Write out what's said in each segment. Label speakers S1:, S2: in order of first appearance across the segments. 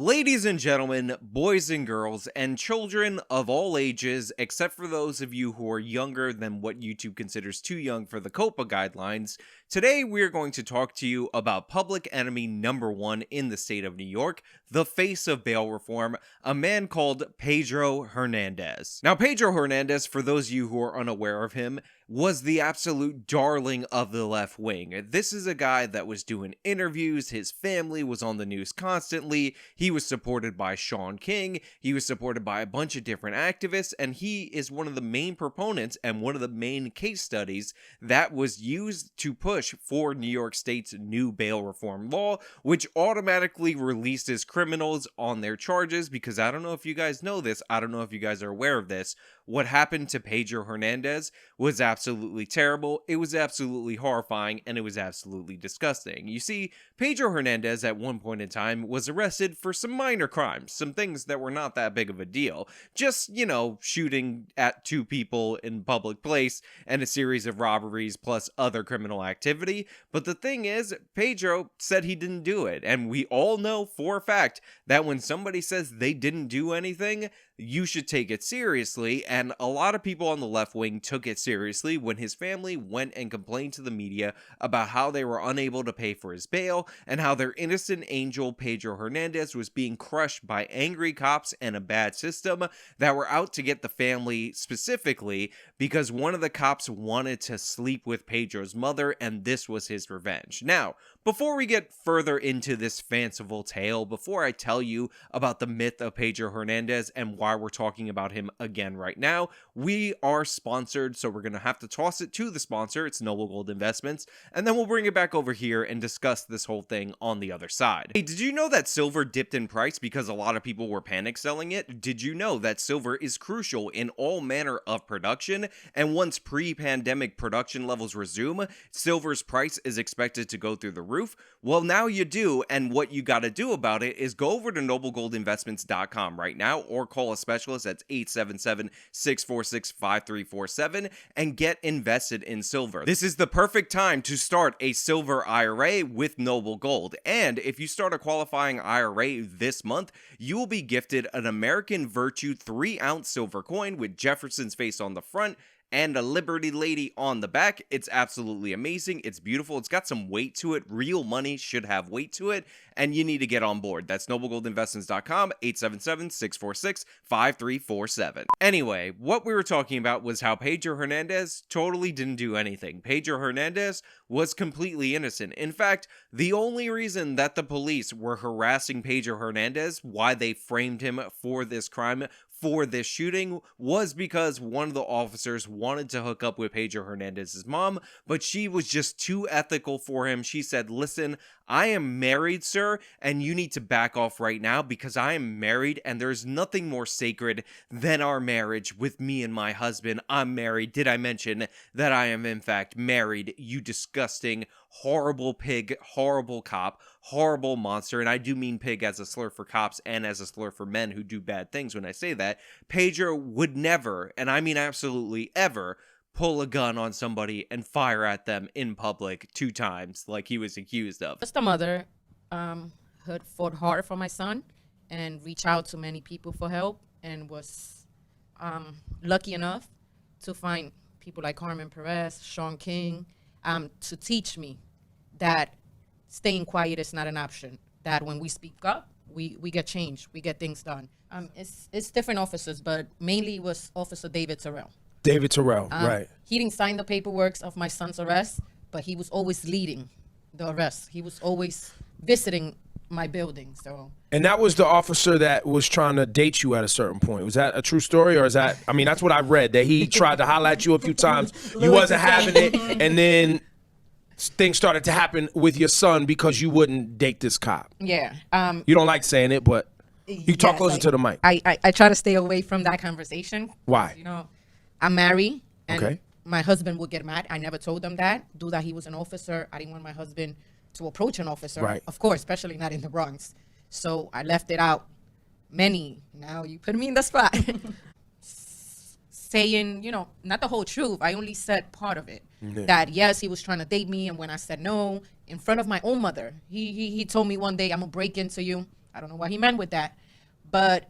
S1: Ladies and gentlemen, boys and girls, and children of all ages, except for those of you who are younger than what YouTube considers too young for the COPA guidelines, today we are going to talk to you about public enemy number one in the state of New York, the face of bail reform, a man called Pedro Hernandez. Now, Pedro Hernandez, for those of you who are unaware of him, was the absolute darling of the left wing. This is a guy that was doing interviews, his family was on the news constantly, he was supported by Shaun King, he was supported by a bunch of different activists, and he is one of the main proponents and one of the main case studies that was used to push for New York State's new bail reform law, which automatically releases criminals on their charges, because I don't know if you guys know this, I don't know if you guys are aware of this, what happened to Pedro Hernandez was absolutely terrible, it was absolutely horrifying, and it was absolutely disgusting. You see, Pedro Hernandez at one point in time was arrested for some minor crimes, some things that were not that big of a deal. Just, you know, shooting at two people in public place and a series of robberies plus other criminal activity. But the thing is, Pedro said he didn't do it, and we all know for a fact that when somebody says they didn't do anything, you should take it seriously, and a lot of people on the left wing took it seriously when his family went and complained to the media about how they were unable to pay for his bail and how their innocent angel Pedro Hernandez was being crushed by angry cops and a bad system that were out to get the family specifically because one of the cops wanted to sleep with Pedro's mother, and this was his revenge. Now, before we get further into this fanciful tale, before I tell you about the myth of Pedro Hernandez and why we're talking about him again right now, we are sponsored, so we're going to have to toss it to the sponsor. It's Noble Gold Investments, and then we'll bring it back over here and discuss this whole thing on the other side. Hey, did you know that silver dipped in price because a lot of people were panic selling it? Did you know that silver is crucial in all manner of production, and once pre-pandemic production levels resume, silver's price is expected to go through the roof? Well, now you do, and what you got to do about it is go over to noblegoldinvestments.com right now or call a specialist at 877-646-5347 and get invested in silver. This is the perfect time to start a silver IRA with Noble Gold, and if you start a qualifying IRA this month, you will be gifted an American Virtue 3-ounce silver coin with Jefferson's face on the front and a Liberty Lady on the back. It's absolutely amazing. It's beautiful. It's got some weight to it. Real money should have weight to it, and you need to get on board. That's noblegoldinvestments.com, 877-646-5347. Anyway, what we were talking about was how Pedro Hernandez totally didn't do anything. Pedro Hernandez was completely innocent. In fact, the only reason that the police were harassing Pedro Hernandez, why they framed him for this crime, for this shooting, was because one of the officers wanted to hook up with Pedro Hernandez's mom, but she was just too ethical for him. She said, "Listen, I am married, sir, and you need to back off right now because I am married and there's nothing more sacred than our marriage with me and my husband. I'm married. Did I mention that I am in fact married, you disgusting, horrible pig, horrible cop, horrible monster?" And I do mean pig as a slur for cops and as a slur for men who do bad things when I say that. Pedro would never, and I mean absolutely ever, pull a gun on somebody and fire at them in public 2 times like he was accused of.
S2: Just a mother who fought hard for my son and reached out to many people for help, and was lucky enough to find people like Carmen Perez, Shaun King, to teach me that staying quiet is not an option, that when we speak up, we get change, we get things done. It's different officers, but mainly it was Officer David Terrell.
S3: Right.
S2: He didn't sign the paperwork of my son's arrest, but he was always leading the arrest. He was always visiting my building. So.
S3: And that was the officer that was trying to date you at a certain point. Was that a true story, or is that? I mean, that's what I read. That he tried to holler at you a few times. You wasn't having it, and then things started to happen with your son because you wouldn't date this cop.
S2: Yeah.
S3: You don't like saying it, but you talk closer to the mic.
S2: I try to stay away from that conversation.
S3: Why?
S2: You know, I'm married, and
S3: okay.
S2: My husband would get mad. I never told him that. Do that. He was an officer. I didn't want my husband to approach an officer.
S3: Right.
S2: Of course, especially not in the Bronx. So I left it out. Now you put me in the spot. Saying, you know, not the whole truth. I only said part of it. Yeah. That yes, he was trying to date me, and when I said no, in front of my own mother, he told me one day, "I'm gonna break into you. I don't know what he meant with that. But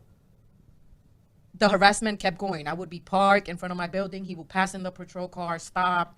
S2: the harassment kept going. I would be parked in front of my building. He would pass in the patrol car, stop,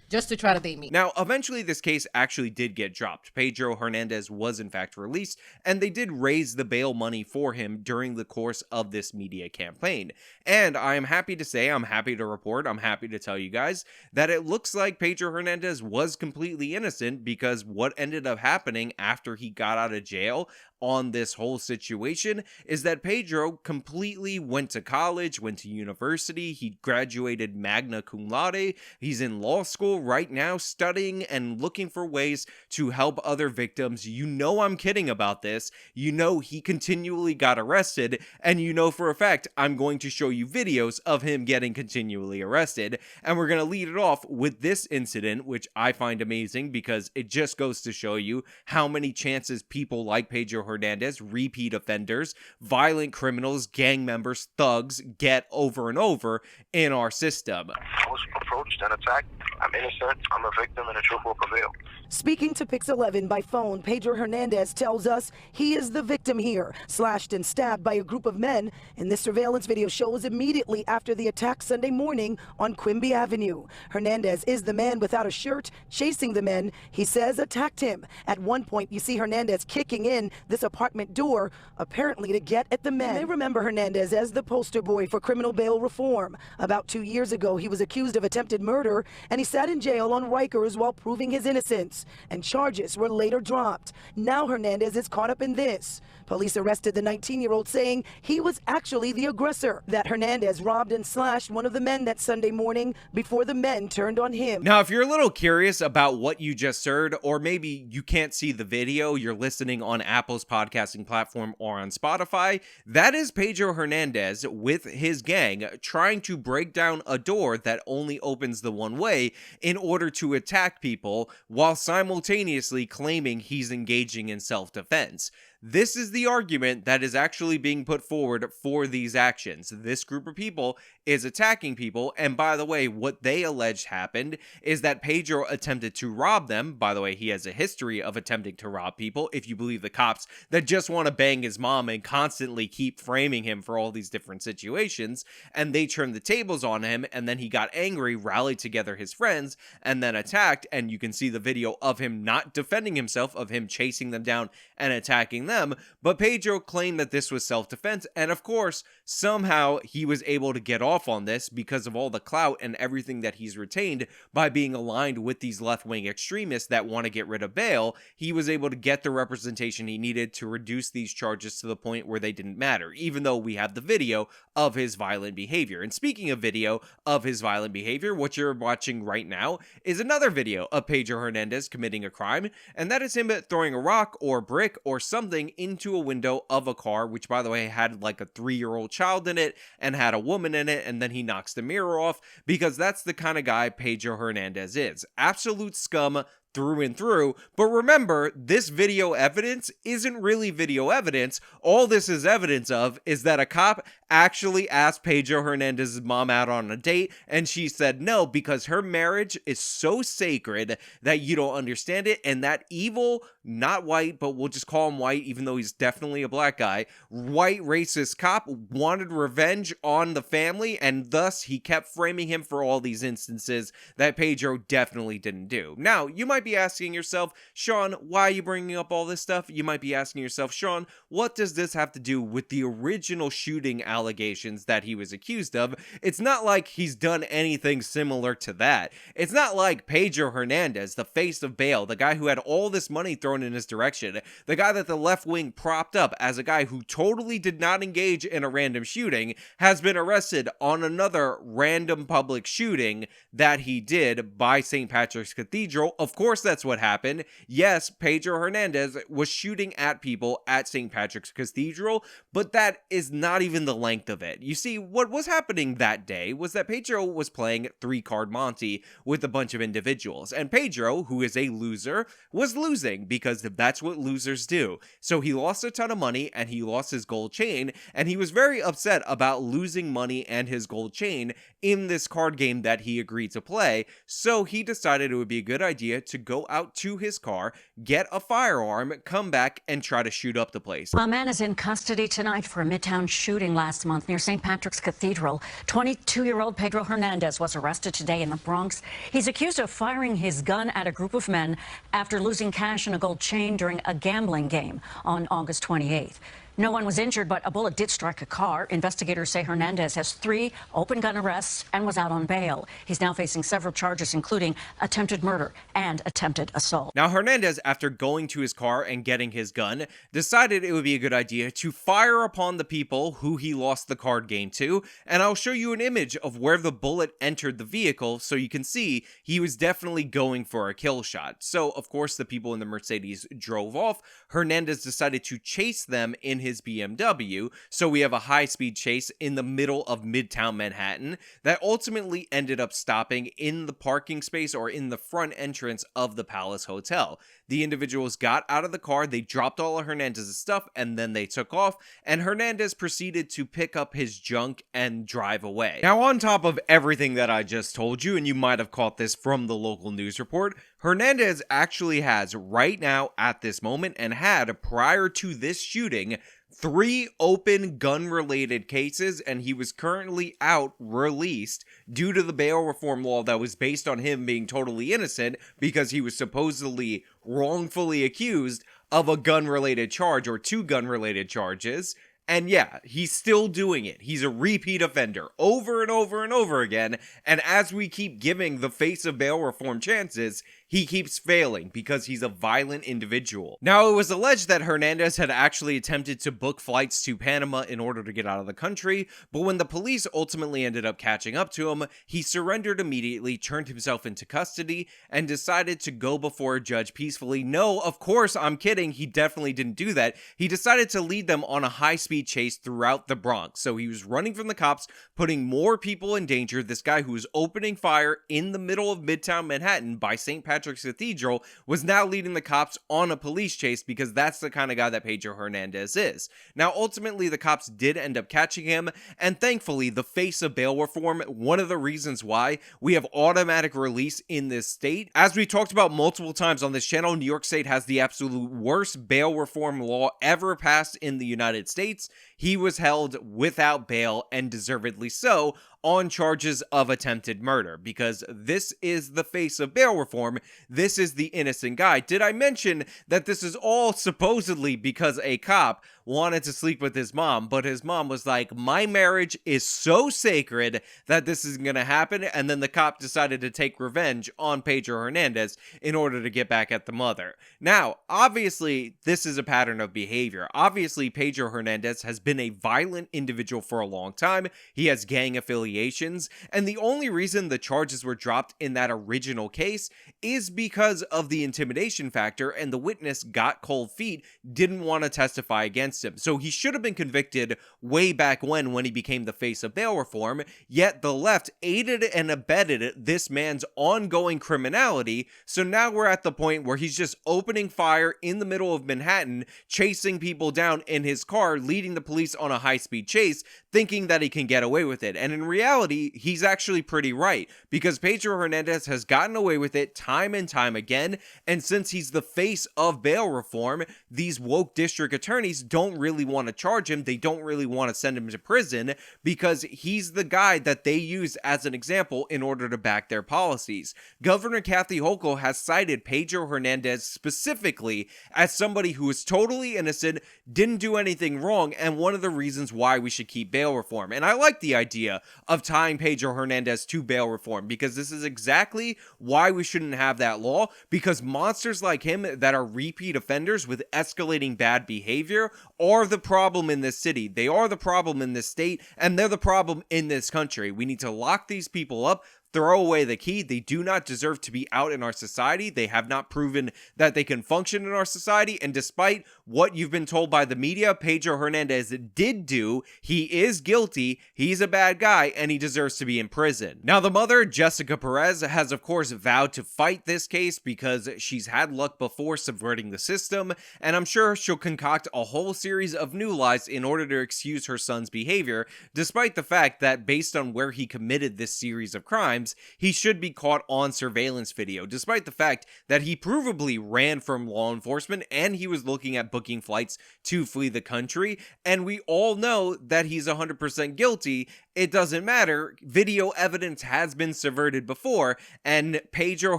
S2: just to try to date me.
S1: Now, eventually this case actually did get dropped. Pedro Hernandez was in fact released, and they did raise the bail money for him during the course of this media campaign. And I am happy to say, I'm happy to report, I'm happy to tell you guys that it looks like Pedro Hernandez was completely innocent, because what ended up happening after he got out of jail on this whole situation is that Pedro completely went to college, went to university, he graduated magna cum laude, he's in law school right now studying and looking for ways to help other victims. You know I'm kidding about this. You know he continually got arrested, and you know for a fact I'm going to show you videos of him getting continually arrested, and we're going to lead it off with this incident, which I find amazing because it just goes to show you how many chances people like Pedro Hernandez, repeat offenders, violent criminals, gang members, thugs, get over and over in our system.
S4: I was approached and attacked. I'm innocent. I'm a victim, and the truth will prevail.
S5: Speaking to Pix 11 by phone, Pedro Hernandez tells us he is the victim here, slashed and stabbed by a group of men. And this surveillance video shows immediately after the attack Sunday morning on Quimby Avenue. Hernandez is the man without a shirt, chasing the men he says attacked him. At one point, you see Hernandez kicking in this apartment door, apparently to get at the men. They remember Hernandez as the poster boy for criminal bail reform. About 2 years ago, he was accused of attempted murder, and he sat in jail on Rikers while proving his innocence, and charges were later dropped. Now Hernandez is caught up in this. Police arrested the 19-year-old, saying he was actually the aggressor, that Hernandez robbed and slashed one of the men that Sunday morning before the men turned on him.
S1: Now, if you're a little curious about what you just heard, or maybe you can't see the video, you're listening on Apple's podcasting platform or on Spotify, that is Pedro Hernandez with his gang trying to break down a door that only opens the one way in order to attack people, while simultaneously claiming he's engaging in self-defense. This is the argument that is actually being put forward for these actions. This group of people is attacking people, and by the way, what they alleged happened is that Pedro attempted to rob them. By the way, he has a history of attempting to rob people, if you believe the cops that just want to bang his mom and constantly keep framing him for all these different situations, and they turned the tables on him, and then he got angry, rallied together his friends, and then attacked, and you can see the video of him not defending himself, of him chasing them down and attacking them, but Pedro claimed that this was self-defense, and of course, somehow he was able to get off on this because of all the clout and everything that he's retained by being aligned with these left-wing extremists that want to get rid of bail. He was able to get the representation he needed to reduce these charges to the point where they didn't matter, even though we have the video of his violent behavior. And speaking of video of his violent behavior, what you're watching right now is another video of Pedro Hernandez committing a crime, and that is him throwing a rock or brick or something into a window of a car, which by the way had like a 3-year-old child in it and had a woman in it, and then he knocks the mirror off, because that's the kind of guy Pedro Hernandez is. Absolute scum through and through. But remember, this video evidence isn't really video evidence. All this is evidence of is that a cop actually asked Pedro Hernandez's mom out on a date, and she said no, because her marriage is so sacred that you don't understand it, and that evil, not white, but we'll just call him white, even though he's definitely a black guy, white racist cop wanted revenge on the family, and thus he kept framing him for all these instances that Pedro definitely didn't do. Now, you might be asking yourself, Sean, why are you bringing up all this stuff? You might be asking yourself, Sean, what does this have to do with the original shooting allegations that he was accused of? It's not like he's done anything similar to that. It's not like Pedro Hernandez, the face of bail, the guy who had all this money thrown in his direction, the guy that the left wing propped up as a guy who totally did not engage in a random shooting, has been arrested on another random public shooting that he did by St. Patrick's Cathedral. Of course, that's what happened. Yes, Pedro Hernandez was shooting at people at St. Patrick's Cathedral, but that is not even the length of it. You see, what was happening that day was that Pedro was playing 3-card Monty with a bunch of individuals, and Pedro, who is a loser, was losing, because that's what losers do. So he lost a ton of money, and he lost his gold chain, and he was very upset about losing money and his gold chain in this card game that he agreed to play, so he decided it would be a good idea to go out to his car, get a firearm, come back, and try to shoot up the place.
S6: A man is in custody tonight for a Midtown shooting last month near St. Patrick's Cathedral. 22-year-old Pedro Hernandez was arrested today in the Bronx. He's accused of firing his gun at a group of men after losing cash and a gold chain during a gambling game on August 28th. No one was injured, but a bullet did strike a car. Investigators say Hernandez has 3 open gun arrests and was out on bail. He's now facing several charges, including attempted murder and attempted assault.
S1: Now, Hernandez, after going to his car and getting his gun, decided it would be a good idea to fire upon the people who he lost the card game to, and I'll show you an image of where the bullet entered the vehicle so you can see he was definitely going for a kill shot. So, of course, the people in the Mercedes drove off. Hernandez decided to chase them in his BMW, so we have a high-speed chase in the middle of Midtown Manhattan that ultimately ended up stopping in the parking space or in the front entrance of the Palace Hotel. The individuals got out of the car, they dropped all of Hernandez's stuff, and then they took off, and Hernandez proceeded to pick up his junk and drive away. Now, on top of everything that I just told you, and you might have caught this from the local news report, Hernandez actually has right now at this moment, and had prior to this shooting, 3 open gun-related cases, and he was currently out released due to the bail reform law that was based on him being totally innocent because he was supposedly wrongfully accused of a gun-related charge or 2 gun-related charges. And yeah, he's still doing it. He's a repeat offender over and over and over again. And as we keep giving the face of bail reform chances, he keeps failing because he's a violent individual. Now, it was alleged that Hernandez had actually attempted to book flights to Panama in order to get out of the country, but when the police ultimately ended up catching up to him, he surrendered immediately, turned himself into custody, and decided to go before a judge peacefully. No, of course, I'm kidding. He definitely didn't do that. He decided to lead them on a high-speed chase throughout the Bronx. So he was running from the cops, putting more people in danger. This guy who was opening fire in the middle of Midtown Manhattan by St. Patrick's Cathedral was now leading the cops on a police chase because that's the kind of guy that Pedro Hernandez is. Now, ultimately, the cops did end up catching him, and thankfully, the face of bail reform, one of the reasons why we have automatic release in this state. As we talked about multiple times on this channel, New York State has the absolute worst bail reform law ever passed in the United States. He was held without bail, and deservedly so, on charges of attempted murder, because this is the face of bail reform. This is the innocent guy. Did I mention that this is all supposedly because a cop wanted to sleep with his mom, but his mom was like, my marriage is so sacred that this isn't going to happen, and then the cop decided to take revenge on Pedro Hernandez in order to get back at the mother. Now, obviously, this is a pattern of behavior. Obviously, Pedro Hernandez has been a violent individual for a long time. He has gang affiliations, and the only reason the charges were dropped in that original case is because of the intimidation factor, and the witness got cold feet, didn't want to testify against him. So he should have been convicted way back when he became the face of bail reform, yet the left aided and abetted this man's ongoing criminality. So now we're at the point where he's just opening fire in the middle of Manhattan, chasing people down in his car, leading the police on a high-speed chase, thinking that he can get away with it. And in reality, he's actually pretty right, because Pedro Hernandez has gotten away with it time and time again, and since he's the face of bail reform, these woke district attorneys don't really want to charge him. They don't really want to send him to prison because he's the guy that they use as an example in order to back their policies. Governor Kathy Hochul has cited Pedro Hernandez specifically as somebody who is totally innocent, didn't do anything wrong, and one of the reasons why we should keep bail reform. And I like the idea of tying Pedro Hernandez to bail reform because this is exactly why we shouldn't have that law, because monsters like him that are repeat offenders with escalating bad behavior are the problem in this city. They are the problem in this state, and they're the problem in this country. We need to lock these people up, throw away the key. They do not deserve to be out in our society. They have not proven that they can function in our society. And despite what you've been told by the media, Pedro Hernandez did do. He is guilty. He's a bad guy, and he deserves to be in prison. Now, the mother, Jessica Perez, has of course vowed to fight this case because she's had luck before subverting the system, and I'm sure she'll concoct a whole series of new lies in order to excuse her son's behavior, despite the fact that based on where he committed this series of crimes, times, he should be caught on surveillance video, despite the fact that he provably ran from law enforcement and he was looking at booking flights to flee the country. And we all know that he's 100% guilty. It doesn't matter. Video evidence has been subverted before, and Pedro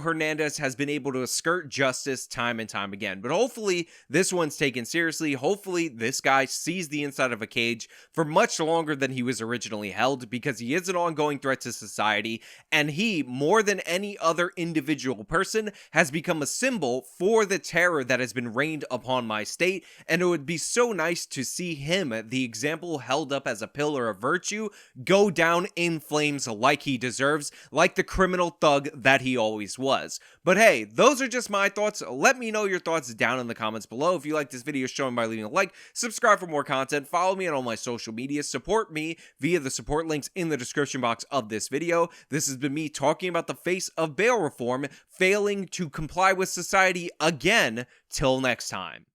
S1: Hernandez has been able to skirt justice time and time again. But hopefully this one's taken seriously. Hopefully this guy sees the inside of a cage for much longer than he was originally held, because he is an ongoing threat to society, and he, more than any other individual person, has become a symbol for the terror that has been rained upon my state. And it would be so nice to see him, the example held up as a pillar of virtue, go down in flames like he deserves, like the criminal thug that he always was. But hey, those are just my thoughts. Let me know your thoughts down in the comments below. If you like this video, show me by leaving a like, subscribe for more content, follow me on all my social media, support me via the support links in the description box of this video. This has been me talking about the face of bail reform failing to comply with society again. Till next time.